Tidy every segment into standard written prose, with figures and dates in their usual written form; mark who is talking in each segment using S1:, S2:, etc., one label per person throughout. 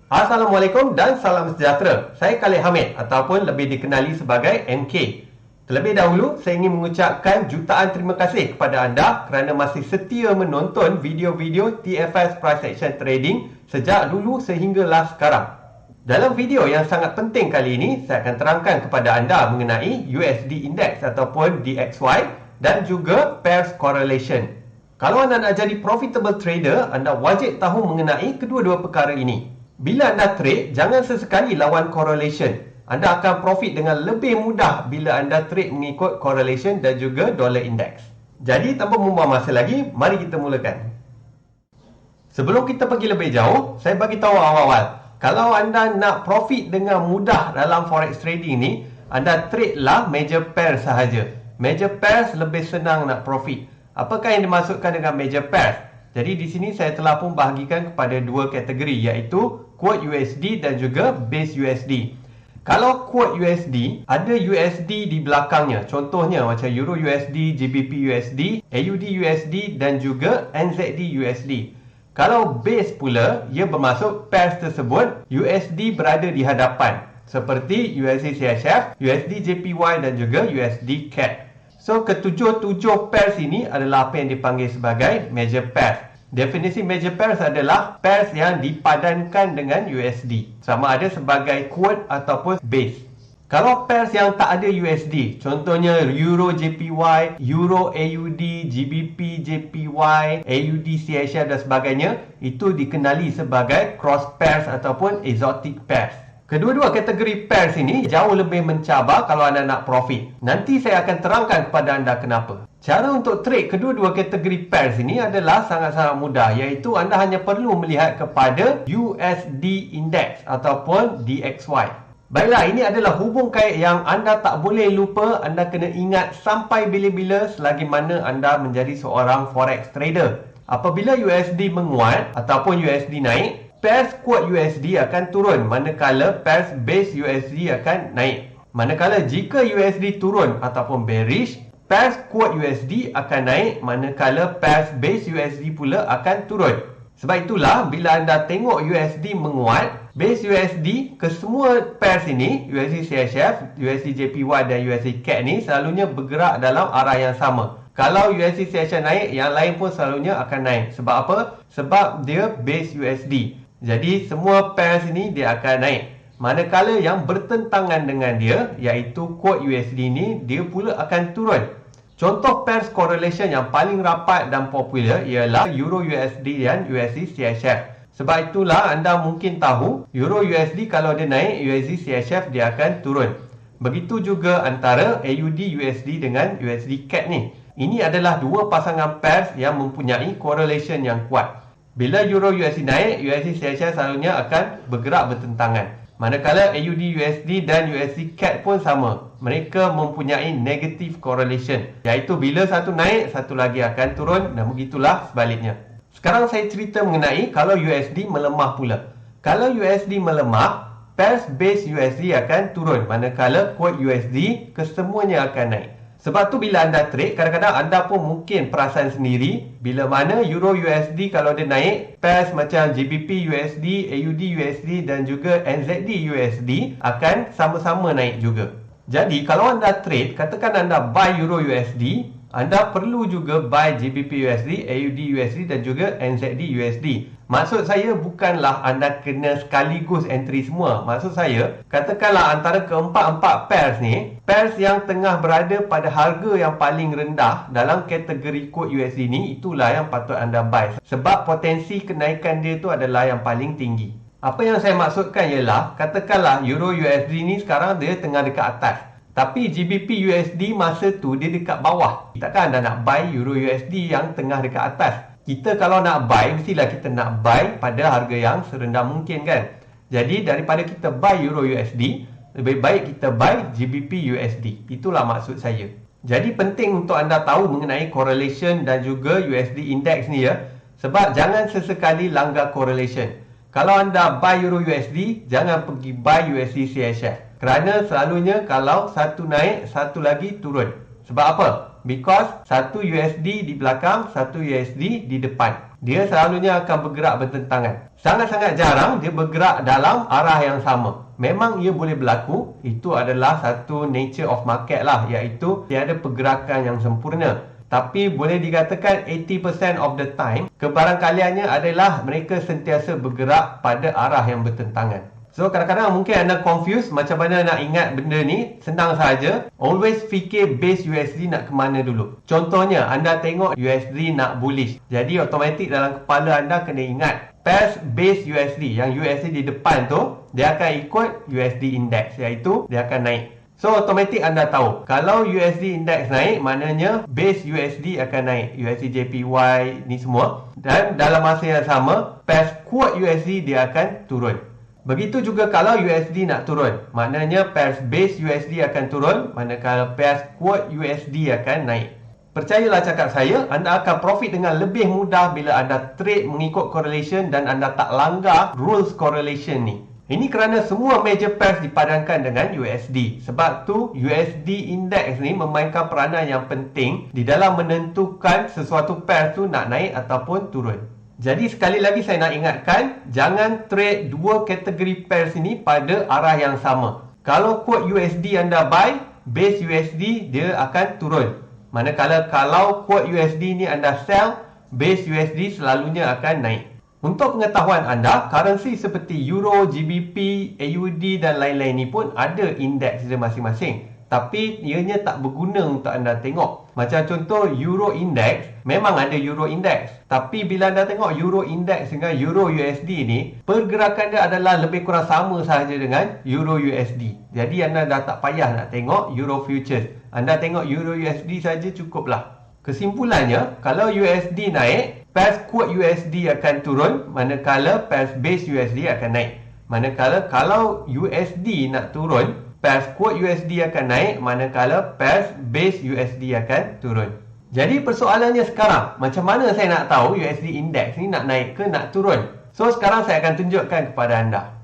S1: Assalamualaikum dan salam sejahtera. Saya Khalid Hamid ataupun lebih dikenali sebagai MK. Terlebih dahulu, saya ingin mengucapkan jutaan terima kasih kepada anda kerana masih setia menonton video-video TFS Price Action Trading sejak dulu sehinggalah sekarang. Dalam video yang sangat penting kali ini, saya akan terangkan kepada anda mengenai USD Index ataupun DXY dan juga Pairs Correlation. Kalau anda nak jadi profitable trader, anda wajib tahu mengenai kedua-dua perkara ini. Bila anda trade, jangan sesekali lawan correlation. Anda akan profit dengan lebih mudah bila anda trade mengikut correlation dan juga dollar index. Jadi tanpa membuang masa lagi, mari kita mulakan. Sebelum kita pergi lebih jauh, saya bagi tahu awal-awal. Kalau anda nak profit dengan mudah dalam forex trading ni, anda trade lah major pairs sahaja. Major pairs lebih senang nak profit. Apakah yang dimaksudkan dengan major pairs? Jadi di sini saya telah pun bahagikan kepada dua kategori, iaitu quote USD dan juga base USD. Kalau quote USD, ada USD di belakangnya. Contohnya macam Euro USD, GBP USD, AUD USD dan juga NZD USD. Kalau base pula, ia bermaksud pairs tersebut USD berada di hadapan. Seperti USD CHF, USD JPY dan juga USD CAD. So, ketujuh-tujuh pairs ini adalah apa yang dipanggil sebagai major pairs. Definisi major pairs adalah pairs yang dipadankan dengan USD. Sama ada sebagai quote ataupun base. Kalau pairs yang tak ada USD, contohnya Euro JPY, Euro AUD, GBP JPY, AUD CHF dan sebagainya, itu dikenali sebagai cross pairs ataupun exotic pairs. Kedua-dua kategori pairs ini jauh lebih mencabar kalau anda nak profit. Nanti saya akan terangkan kepada anda kenapa. Cara untuk trade kedua-dua kategori pairs ini adalah sangat-sangat mudah, iaitu anda hanya perlu melihat kepada USD Index ataupun DXY. Baiklah, ini adalah hubung kait yang anda tak boleh lupa, anda kena ingat sampai bila-bila selagi mana anda menjadi seorang forex trader. Apabila USD menguat ataupun USD naik, pairs quote USD akan turun, manakala pairs base USD akan naik. Manakala jika USD turun ataupun bearish, pairs quote USD akan naik, manakala pairs base USD pula akan turun. Sebab itulah bila anda tengok USD menguat, base USD ke semua pairs ini, USD CHF, USD JPY dan USD CAD ni selalunya bergerak dalam arah yang sama. Kalau USD CHF naik, yang lain pun selalunya akan naik. Sebab apa? Sebab dia base USD. Jadi semua pairs ini dia akan naik. Manakala yang bertentangan dengan dia, iaitu quote USD ni, dia pula akan turun. Contoh pairs correlation yang paling rapat dan popular ialah Euro USD dan USD CHF. Sebab itulah anda mungkin tahu Euro USD kalau dia naik, USD CHF dia akan turun. Begitu juga antara AUD USD dengan USD CAD ni. Ini adalah dua pasangan pairs yang mempunyai correlation yang kuat. Bila Euro USD naik, USD CHF selalunya akan bergerak bertentangan. Manakala AUD USD dan USD CAD pun sama. Mereka mempunyai negative correlation. Iaitu bila satu naik, satu lagi akan turun dan begitulah sebaliknya. Sekarang saya cerita mengenai kalau USD melemah pula. Kalau USD melemah, pairs base USD akan turun. Manakala quote USD kesemuanya akan naik. Sebab tu bila anda trade, kadang-kadang anda pun mungkin perasan sendiri bila mana Euro USD kalau dia naik, pairs macam GBP USD, AUD USD dan juga NZD USD akan sama-sama naik juga. Jadi kalau anda trade, katakan anda buy Euro USD, anda perlu juga buy GBP USD, AUD USD dan juga NZD USD. Maksud saya bukanlah anda kena sekaligus entry semua. Maksud saya, katakanlah antara keempat-empat pairs ni, pairs yang tengah berada pada harga yang paling rendah dalam kategori quote USD ni, itulah yang patut anda buy. Sebab potensi kenaikan dia tu adalah yang paling tinggi. Apa yang saya maksudkan ialah, katakanlah Euro USD ni sekarang dia tengah dekat atas. Tapi GBP USD masa tu dia dekat bawah. Takkan anda nak buy Euro USD yang tengah dekat atas? Kita kalau nak buy, mestilah kita nak buy pada harga yang serendah mungkin kan. Jadi daripada kita buy Euro USD, lebih baik kita buy GBP USD. Itulah maksud saya. Jadi penting untuk anda tahu mengenai correlation dan juga USD index ni ya. Sebab jangan sesekali langgar correlation. Kalau anda buy Euro USD, jangan pergi buy USD CHF. Kerana selalunya kalau satu naik, satu lagi turun. Sebab apa? Because satu USD di belakang, satu USD di depan. Dia selalunya akan bergerak bertentangan. Sangat-sangat jarang dia bergerak dalam arah yang sama. Memang ia boleh berlaku. Itu adalah satu nature of market lah, iaitu tiada pergerakan yang sempurna. Tapi boleh dikatakan 80% of the time, kebarangkaliannya adalah mereka sentiasa bergerak pada arah yang bertentangan. So, kadang-kadang mungkin anda confused macam mana nak ingat benda ni. Senang sahaja. Always fikir base USD nak ke mana dulu. Contohnya, anda tengok USD nak bullish. Jadi, automatik dalam kepala anda kena ingat pairs base USD. Yang USD di depan tu, dia akan ikut USD index. Iaitu, dia akan naik. So, automatik anda tahu. Kalau USD index naik, maknanya base USD akan naik. USD JPY ni semua. Dan dalam masa yang sama, pairs quote USD dia akan turun. Begitu juga kalau USD nak turun, maknanya pairs base USD akan turun, manakala pairs quote USD akan naik. Percayalah cakap saya, anda akan profit dengan lebih mudah bila anda trade mengikut correlation dan anda tak langgar rules correlation ni. Ini kerana semua major pairs dipadankan dengan USD. Sebab tu USD index ni memainkan peranan yang penting di dalam menentukan sesuatu pairs tu nak naik ataupun turun. Jadi sekali lagi saya nak ingatkan, jangan trade dua kategori pairs ini pada arah yang sama. Kalau quote USD anda buy, base USD dia akan turun. Manakala kalau quote USD ni anda sell, base USD selalunya akan naik. Untuk pengetahuan anda, currency seperti Euro, GBP, AUD dan lain-lain ni pun ada indeks dia masing-masing. Tapi ianya tak berguna untuk anda tengok. Macam contoh Euro Index, memang ada Euro Index. Tapi bila anda tengok Euro Index dengan Euro USD ni, pergerakan dia adalah lebih kurang sama sahaja dengan Euro USD. Jadi anda dah tak payah nak tengok Euro Futures. Anda tengok Euro USD saja cukuplah. Kesimpulannya, kalau USD naik, pairs quote USD akan turun, manakala pairs base USD akan naik. Manakala kalau USD nak turun, pairs quote USD akan naik, manakala pairs base USD akan turun. Jadi persoalannya sekarang, macam mana saya nak tahu USD index ni nak naik ke nak turun? So sekarang saya akan tunjukkan kepada anda.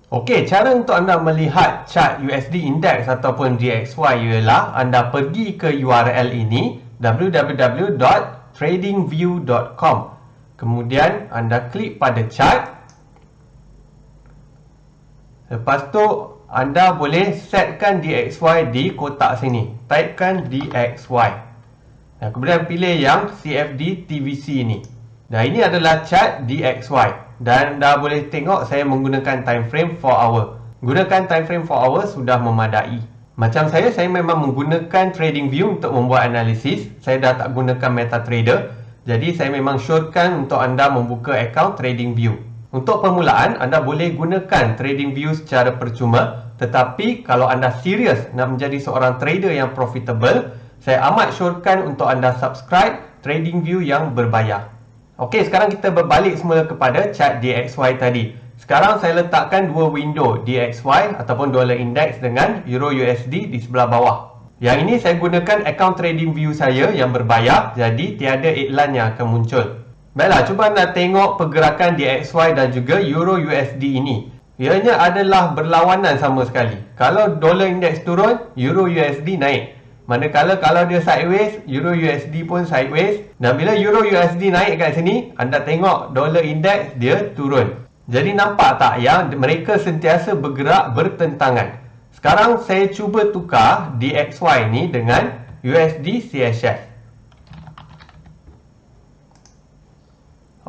S1: Okey, cara untuk anda melihat chart USD index ataupun DXY ialah anda pergi ke URL ini www.tradingview.com. Kemudian anda klik pada chart. Lepas tu anda boleh setkan DXY di kotak sini. Typekan DXY. Dan kemudian pilih yang CFD TVC ni. Dan ini adalah chart DXY. Dan anda boleh tengok saya menggunakan time frame 4 hour. Gunakan time frame 4 hour sudah memadai. Macam saya memang menggunakan TradingView untuk membuat analisis. Saya dah tak gunakan MetaTrader. Jadi saya memang syorkan untuk anda membuka akaun TradingView. Untuk permulaan, anda boleh gunakan TradingView secara percuma. Tetapi kalau anda serius nak menjadi seorang trader yang profitable, saya amat syorkan untuk anda subscribe TradingView yang berbayar. Okey, sekarang kita berbalik semula kepada chart DXY tadi. Sekarang saya letakkan dua window DXY ataupun dollar index dengan Euro USD di sebelah bawah. Yang ini saya gunakan akaun TradingView saya yang berbayar, jadi tiada iklan yang akan muncul. Baiklah, cuba anda tengok pergerakan DXY dan juga Euro USD ini. Ianya adalah berlawanan sama sekali. Kalau dollar index turun, Euro USD naik. Manakala kalau dia sideways, Euro USD pun sideways. Dan bila Euro USD naik kat sini, anda tengok dollar index dia turun. Jadi nampak tak yang mereka sentiasa bergerak bertentangan. Sekarang saya cuba tukar DXY ni dengan USD CHF.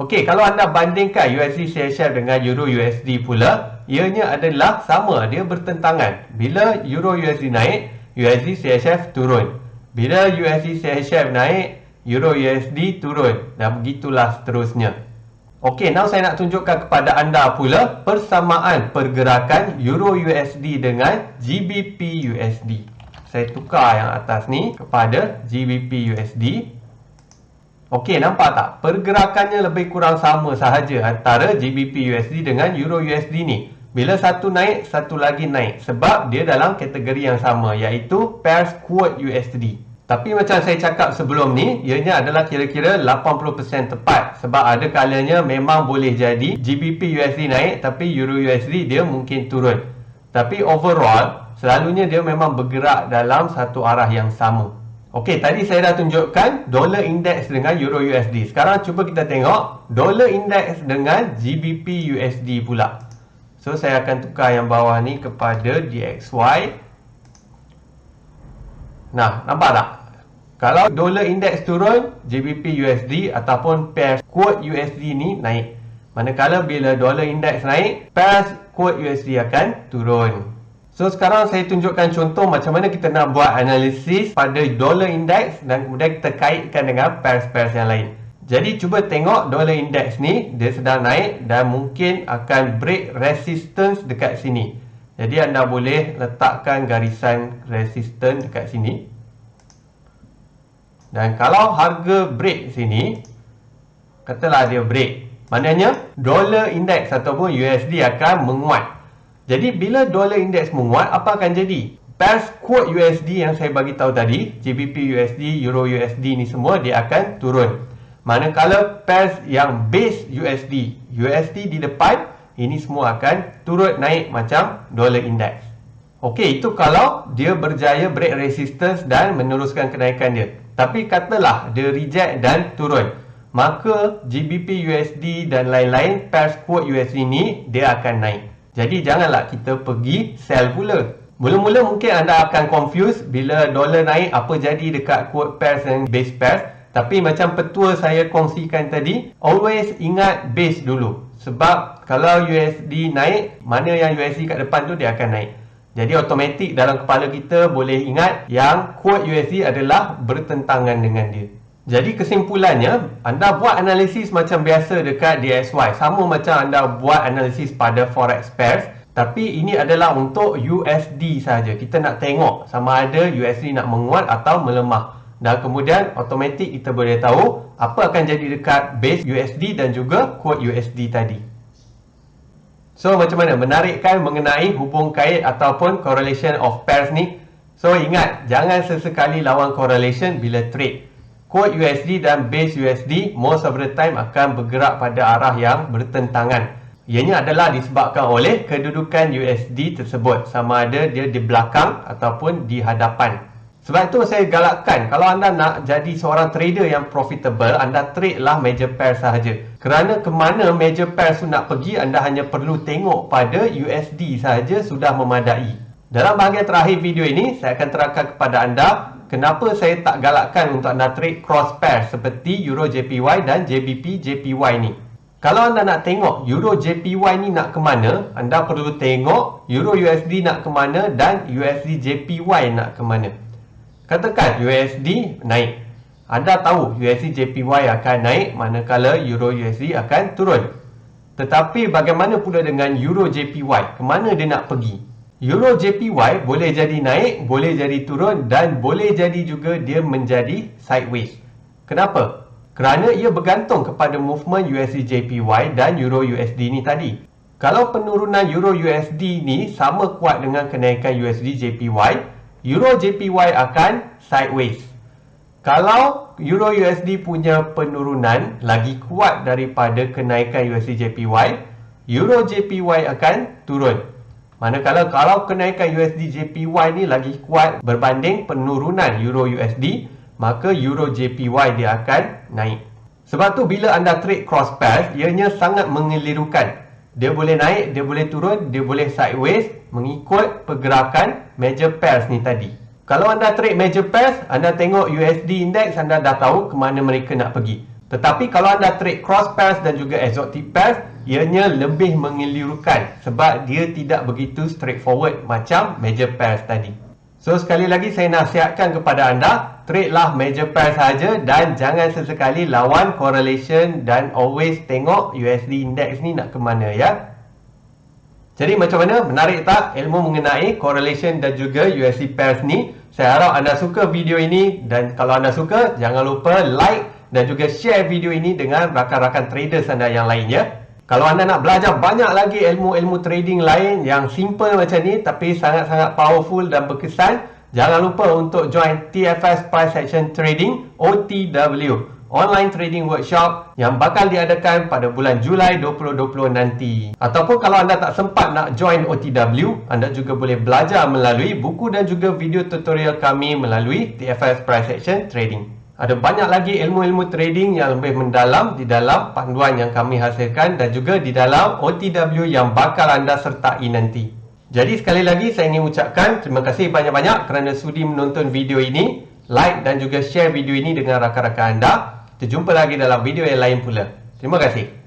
S1: Okey, kalau anda bandingkan USD CHF dengan Euro USD pula, ianya adalah sama, dia bertentangan. Bila Euro USD naik, USD CHF turun. Bila USD CHF naik, Euro USD turun. Dan begitulah seterusnya. Okey, now saya nak tunjukkan kepada anda pula persamaan pergerakan Euro USD dengan GBP USD. Saya tukar yang atas ni kepada GBP USD. Okey, nampak tak? Pergerakannya lebih kurang sama sahaja antara GBP USD dengan Euro USD ni. Bila satu naik, satu lagi naik. Sebab dia dalam kategori yang sama, iaitu pairs quote USD. Tapi macam saya cakap sebelum ni, ianya adalah kira-kira 80% tepat. Sebab ada kalanya memang boleh jadi GBP USD naik, tapi Euro USD dia mungkin turun. Tapi overall, selalunya dia memang bergerak dalam satu arah yang sama. Okey, tadi saya dah tunjukkan dollar index dengan euro USD. Sekarang cuba kita tengok dollar index dengan GBP USD pula. So saya akan tukar yang bawah ni kepada DXY. Nah, nampak tak? Kalau dollar index turun, GBP USD ataupun pairs quote USD ni naik. Manakala bila dollar index naik, pairs quote USD akan turun. So sekarang saya tunjukkan contoh macam mana kita nak buat analisis pada dollar index dan kemudian kita kaitkan dengan pairs-pairs yang lain. Jadi cuba tengok dollar index ni, dia sedang naik dan mungkin akan break resistance dekat sini. Jadi anda boleh letakkan garisan resistance dekat sini. Dan kalau harga break sini, katalah dia break, maknanya dollar index ataupun USD akan menguat. Jadi bila dollar index menguat, apa akan jadi? Pairs quote USD yang saya bagi tahu tadi, GBP USD, Euro USD ni semua dia akan turun. Manakala pairs yang base USD di depan, ini semua akan turut naik macam dollar index. Okey, itu kalau dia berjaya break resistance dan meneruskan kenaikan dia. Tapi katalah dia reject dan turun, maka GBP USD dan lain-lain pairs quote USD ni dia akan naik. Jadi janganlah kita pergi sell pula. Mula-mula mungkin anda akan confuse bila dolar naik apa jadi dekat quote pairs dan base pairs. Tapi macam petua saya kongsikan tadi, always ingat base dulu. Sebab kalau USD naik, mana yang USD kat depan tu dia akan naik. Jadi automatik dalam kepala kita boleh ingat yang quote USD adalah bertentangan dengan dia. Jadi kesimpulannya, anda buat analisis macam biasa dekat DXY. Sama macam anda buat analisis pada forex pairs. Tapi ini adalah untuk USD saja. Kita nak tengok sama ada USD nak menguat atau melemah. Dan kemudian automatik kita boleh tahu apa akan jadi dekat base USD dan juga quote USD tadi. So macam mana? Menarik kan mengenai hubung kait ataupun correlation of pairs ni? So ingat, jangan sesekali lawan correlation bila trade. Quote USD dan base USD most of the time akan bergerak pada arah yang bertentangan. Ianya adalah disebabkan oleh kedudukan USD tersebut, sama ada dia di belakang ataupun di hadapan. Sebab itu saya galakkan, kalau anda nak jadi seorang trader yang profitable, anda trade lah major pair sahaja. Kerana kemana major pair tu nak pergi, anda hanya perlu tengok pada USD sahaja sudah memadai. Dalam bahagian terakhir video ini, saya akan terangkan kepada anda kenapa saya tak galakkan untuk anda trade cross pair seperti Euro JPY dan JBP JPY ni. Kalau anda nak tengok Euro JPY ni nak ke mana, anda perlu tengok Euro USD nak ke mana dan USD JPY nak ke mana. Katakan USD naik, anda tahu USD JPY akan naik manakala Euro USD akan turun. Tetapi bagaimana pula dengan Euro JPY? Ke mana dia nak pergi? Euro JPY boleh jadi naik, boleh jadi turun dan boleh jadi juga dia menjadi sideways. Kenapa? Kerana ia bergantung kepada movement USD JPY dan Euro USD ni tadi. Kalau penurunan Euro USD ni sama kuat dengan kenaikan USD JPY, Euro JPY akan sideways. Kalau Euro USD punya penurunan lagi kuat daripada kenaikan USD JPY, Euro JPY akan turun. Manakala kalau kenaikan USD JPY ni lagi kuat berbanding penurunan Euro USD, maka Euro JPY dia akan naik. Sebab tu bila anda trade cross pairs, ianya sangat mengelirukan. Dia boleh naik, dia boleh turun, dia boleh sideways mengikut pergerakan major pairs ni tadi. Kalau anda trade major pairs, anda tengok USD index, anda dah tahu ke mana mereka nak pergi. Tetapi kalau anda trade cross pairs dan juga exotic pairs, ianya lebih mengelirukan sebab dia tidak begitu straightforward macam major pairs tadi. So sekali lagi saya nasihatkan kepada anda, trade lah major pair sahaja dan jangan sesekali lawan correlation dan always tengok USD index ni nak ke mana ya. Jadi macam mana? Menarik tak ilmu mengenai correlation dan juga USD pairs ni? Saya harap anda suka video ini dan kalau anda suka jangan lupa like dan juga share video ini dengan rakan-rakan traders anda yang lain ya. Kalau anda nak belajar banyak lagi ilmu-ilmu trading lain yang simple macam ni tapi sangat-sangat powerful dan berkesan, jangan lupa untuk join TFS Price Action Trading OTW. online trading workshop yang bakal diadakan pada bulan Julai 2020 nanti. Ataupun kalau anda tak sempat nak join OTW, anda juga boleh belajar melalui buku dan juga video tutorial kami melalui TFS Price Action Trading. Ada banyak lagi ilmu-ilmu trading yang lebih mendalam di dalam panduan yang kami hasilkan dan juga di dalam OTW yang bakal anda sertai nanti. Jadi sekali lagi saya ingin ucapkan terima kasih banyak-banyak kerana sudi menonton video ini. Like dan juga share video ini dengan rakan-rakan anda. Kita jumpa lagi dalam video yang lain pula. Terima kasih.